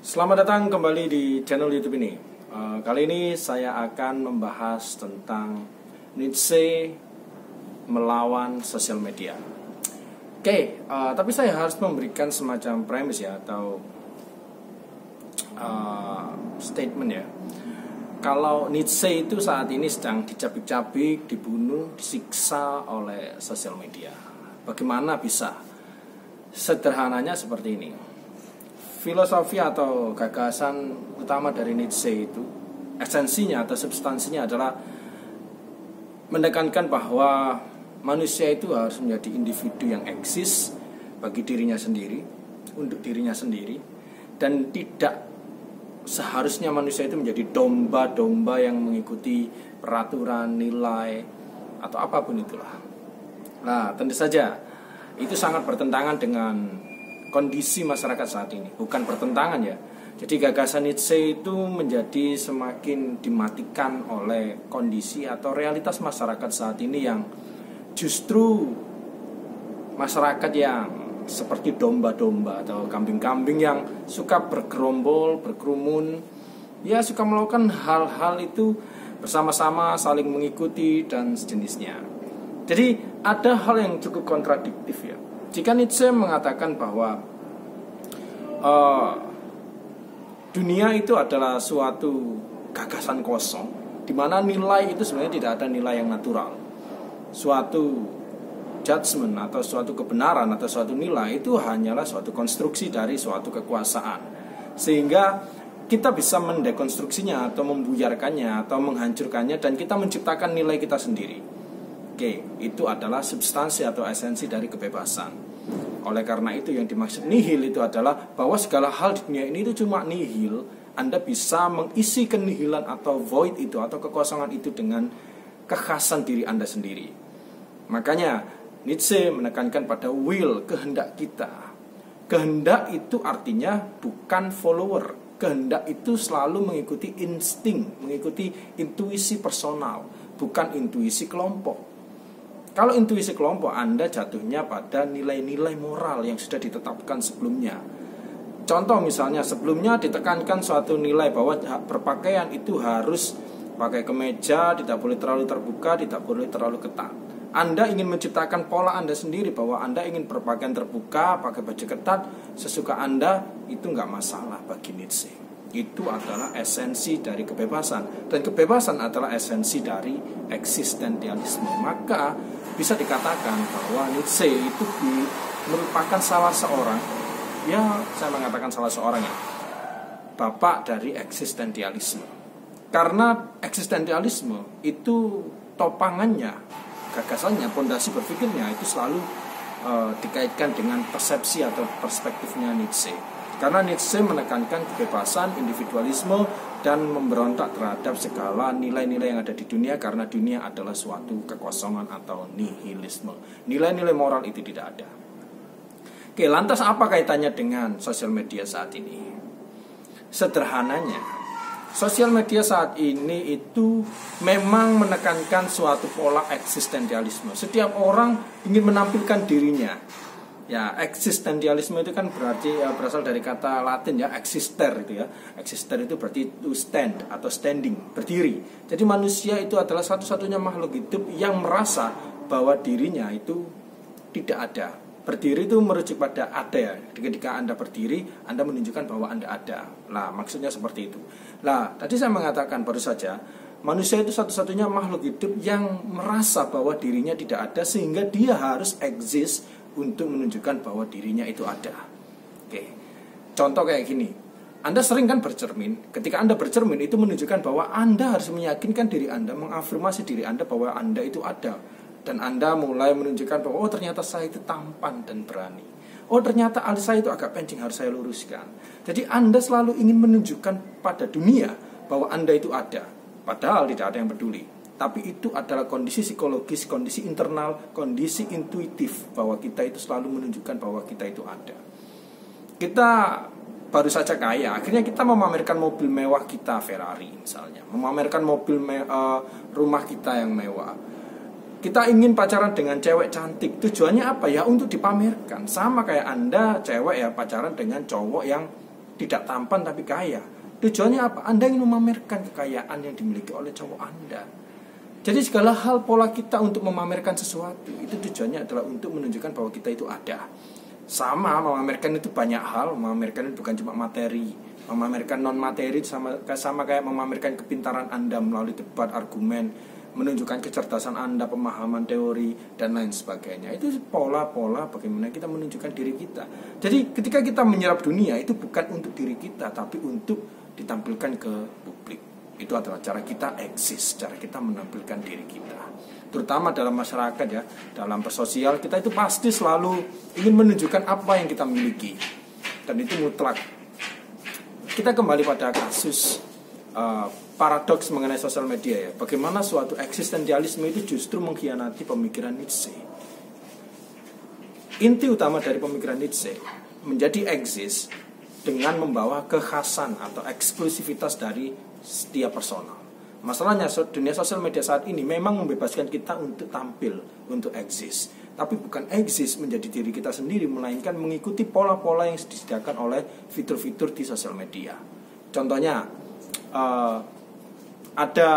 Selamat datang kembali di channel YouTube ini. Kali ini saya akan membahas tentang Nietzsche melawan sosial media. Tapi saya harus memberikan semacam premis ya, atau statement ya. Kalau Nietzsche itu saat ini sedang dicabik-cabik, dibunuh, disiksa oleh sosial media. Bagaimana bisa? Sederhananya seperti ini. Filosofi atau gagasan utama dari Nietzsche itu, esensinya atau substansinya adalah menekankan bahwa manusia itu harus menjadi individu yang eksis bagi dirinya sendiri, untuk dirinya sendiri, dan tidak seharusnya manusia itu menjadi domba-domba yang mengikuti peraturan, nilai, atau apapun itulah. Nah, tentu saja itu sangat bertentangan dengan kondisi masyarakat saat ini. Bukan bertentangan ya. Jadi gagasan Nietzsche itu menjadi semakin dimatikan oleh kondisi atau realitas masyarakat saat ini, yang justru masyarakat yang seperti domba-domba atau kambing-kambing yang suka bergerombol, berkerumun, ya suka melakukan hal-hal itu bersama-sama, saling mengikuti dan sejenisnya. Jadi ada hal yang cukup kontradiktif ya. Jika Nietzsche mengatakan bahwa dunia itu adalah suatu gagasan kosong, di mana nilai itu sebenarnya tidak ada nilai yang natural. Suatu judgment atau suatu kebenaran atau suatu nilai itu hanyalah suatu konstruksi dari suatu kekuasaan, sehingga kita bisa mendekonstruksinya atau membuyarkannya atau menghancurkannya, dan kita menciptakan nilai kita sendiri. Itu adalah substansi atau esensi dari kebebasan. Oleh karena itu yang dimaksud nihil itu adalah bahwa segala hal di dunia ini itu cuma nihil. Anda bisa mengisi kenihilan atau void itu atau kekosongan itu dengan kekhasan diri Anda sendiri. Makanya Nietzsche menekankan pada will, kehendak kita. Kehendak itu artinya bukan follower. Kehendak itu selalu mengikuti insting, mengikuti intuisi personal, bukan intuisi kelompok. Kalau intuisi kelompok, Anda jatuhnya pada nilai-nilai moral yang sudah ditetapkan sebelumnya. Contoh misalnya, sebelumnya ditekankan suatu nilai bahwa berpakaian itu harus pakai kemeja, tidak boleh terlalu terbuka, tidak boleh terlalu ketat. Anda ingin menciptakan pola Anda sendiri bahwa Anda ingin berpakaian terbuka, pakai baju ketat, sesuka Anda, itu nggak masalah bagi Nietzsche. Itu adalah esensi dari kebebasan, dan kebebasan adalah esensi dari eksistensialisme. Maka bisa dikatakan bahwa Nietzsche itu merupakan salah seorang, ya saya mengatakan salah seorang ya, bapak dari eksistensialisme. Karena eksistensialisme itu topangannya, gagasannya, pondasi berpikirnya itu selalu dikaitkan dengan persepsi atau perspektifnya Nietzsche. Karena Nietzsche menekankan kebebasan, individualisme, dan memberontak terhadap segala nilai-nilai yang ada di dunia, karena dunia adalah suatu kekosongan atau nihilisme. Nilai-nilai moral itu tidak ada. Lantas apa kaitannya dengan sosial media saat ini? Sederhananya, sosial media saat ini itu memang menekankan suatu pola eksistensialisme. Setiap orang ingin menampilkan dirinya. Ya, eksistensialisme itu kan berarti berasal dari kata Latin ya, exister itu ya. Exister itu berarti to stand atau standing, berdiri. Jadi manusia itu adalah satu-satunya makhluk hidup yang merasa bahwa dirinya itu tidak ada. Berdiri itu merujuk pada ada ya. Ketika Anda berdiri, Anda menunjukkan bahwa Anda ada. Nah, maksudnya seperti itu. Nah, tadi saya mengatakan baru saja, manusia itu satu-satunya makhluk hidup yang merasa bahwa dirinya tidak ada, sehingga dia harus eksis untuk menunjukkan bahwa dirinya itu ada. Contoh kayak gini. Anda sering kan bercermin. Ketika Anda bercermin itu menunjukkan bahwa Anda harus meyakinkan diri Anda, mengafirmasi diri Anda bahwa Anda itu ada. Dan Anda mulai menunjukkan bahwa oh ternyata saya itu tampan dan berani. Oh ternyata alis saya itu agak pencing, harus saya luruskan. Jadi Anda selalu ingin menunjukkan pada dunia bahwa Anda itu ada. Padahal tidak ada yang peduli. Tapi itu adalah kondisi psikologis, kondisi internal, kondisi intuitif, bahwa kita itu selalu menunjukkan bahwa kita itu ada. Kita baru saja kaya, akhirnya kita memamerkan mobil mewah kita, Ferrari misalnya, memamerkan rumah kita yang mewah. Kita ingin pacaran dengan cewek cantik, tujuannya apa ya? Untuk dipamerkan. Sama kayak Anda cewek ya, pacaran dengan cowok yang tidak tampan tapi kaya. Tujuannya apa? Anda ingin memamerkan kekayaan yang dimiliki oleh cowok Anda. Jadi segala hal pola kita untuk memamerkan sesuatu itu tujuannya adalah untuk menunjukkan bahwa kita itu ada. Sama, memamerkan itu banyak hal. Memamerkan itu bukan cuma materi. Memamerkan non materi sama kayak memamerkan kepintaran Anda melalui debat, argumen, menunjukkan kecerdasan Anda, pemahaman teori dan lain sebagainya. Itu pola-pola bagaimana kita menunjukkan diri kita. Jadi ketika kita menyerap dunia itu bukan untuk diri kita, tapi untuk ditampilkan ke publik. Itu adalah cara kita eksis, cara kita menampilkan diri kita. Terutama dalam masyarakat ya, dalam bersosial kita itu pasti selalu ingin menunjukkan apa yang kita miliki. Dan itu mutlak. Kita kembali pada kasus paradoks mengenai sosial media ya. Bagaimana suatu eksistensialisme itu justru mengkhianati pemikiran Nietzsche. Inti utama dari pemikiran Nietzsche menjadi eksis dengan membawa kekhasan atau eksklusivitas dari setiap personal. Masalahnya dunia sosial media saat ini memang membebaskan kita untuk tampil, untuk eksis. Tapi bukan eksis menjadi diri kita sendiri, melainkan mengikuti pola-pola yang disediakan oleh fitur-fitur di sosial media. Contohnya, ada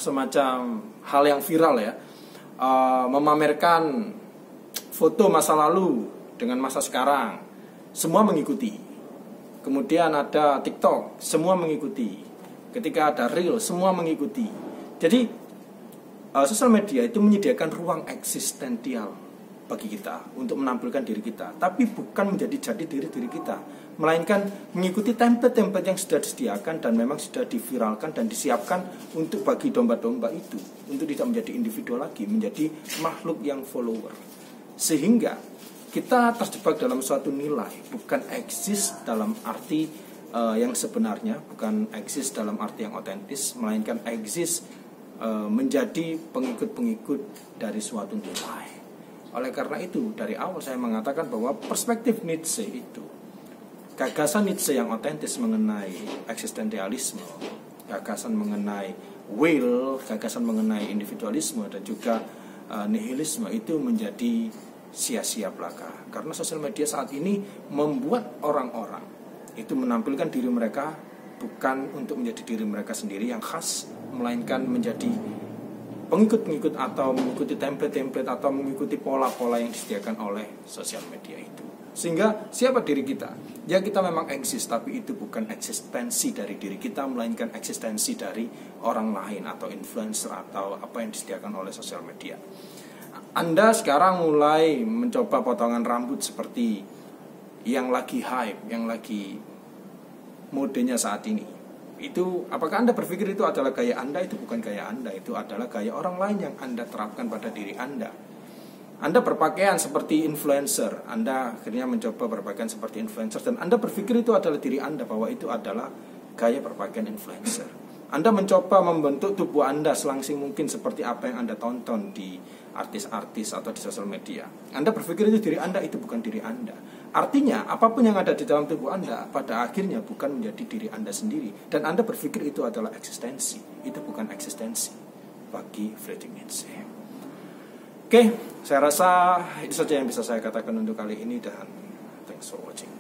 semacam hal yang viral ya, memamerkan foto masa lalu dengan masa sekarang. Semua mengikuti. Kemudian ada TikTok, semua mengikuti. Ketika ada Reel, semua mengikuti. Jadi sosial media itu menyediakan ruang eksistensial bagi kita untuk menampilkan diri kita, tapi bukan menjadi diri kita, melainkan mengikuti template-template yang sudah disediakan dan memang sudah diviralkan dan disiapkan untuk bagi domba-domba itu, untuk tidak menjadi individu lagi, menjadi makhluk yang follower. Sehingga kita terjebak dalam suatu nilai, bukan eksis dalam arti yang sebenarnya, bukan eksis dalam arti yang otentis, melainkan eksis menjadi pengikut-pengikut dari suatu nilai. Oleh karena itu, dari awal saya mengatakan bahwa perspektif Nietzsche itu, gagasan Nietzsche yang otentis mengenai eksistensialisme, gagasan mengenai will, gagasan mengenai individualisme dan juga nihilisme itu menjadi sia-sia belaka. Karena sosial media saat ini membuat orang-orang itu menampilkan diri mereka bukan untuk menjadi diri mereka sendiri yang khas, melainkan menjadi pengikut-pengikut atau mengikuti template-template atau mengikuti pola-pola yang disediakan oleh sosial media itu. Sehingga siapa diri kita? Ya kita memang eksis, tapi itu bukan eksistensi dari diri kita, melainkan eksistensi dari orang lain atau influencer atau apa yang disediakan oleh sosial media. Anda sekarang mulai mencoba potongan rambut seperti yang lagi hype, yang lagi modenya saat ini. Itu apakah Anda berpikir itu adalah gaya Anda? Itu bukan gaya Anda, itu adalah gaya orang lain yang Anda terapkan pada diri Anda. Anda berpakaian seperti influencer, Anda akhirnya mencoba berpakaian seperti influencer, dan Anda berpikir itu adalah diri Anda, bahwa itu adalah gaya berpakaian influencer. Anda mencoba membentuk tubuh Anda selangsing mungkin seperti apa yang Anda tonton di artis-artis atau di sosial media. Anda berpikir itu diri Anda, itu bukan diri Anda. Artinya, apapun yang ada di dalam tubuh Anda pada akhirnya bukan menjadi diri Anda sendiri. Dan Anda berpikir itu adalah eksistensi. Itu bukan eksistensi bagi Friedrich Nietzsche. Oke, saya rasa itu saja yang bisa saya katakan untuk kali ini, dan thanks for watching.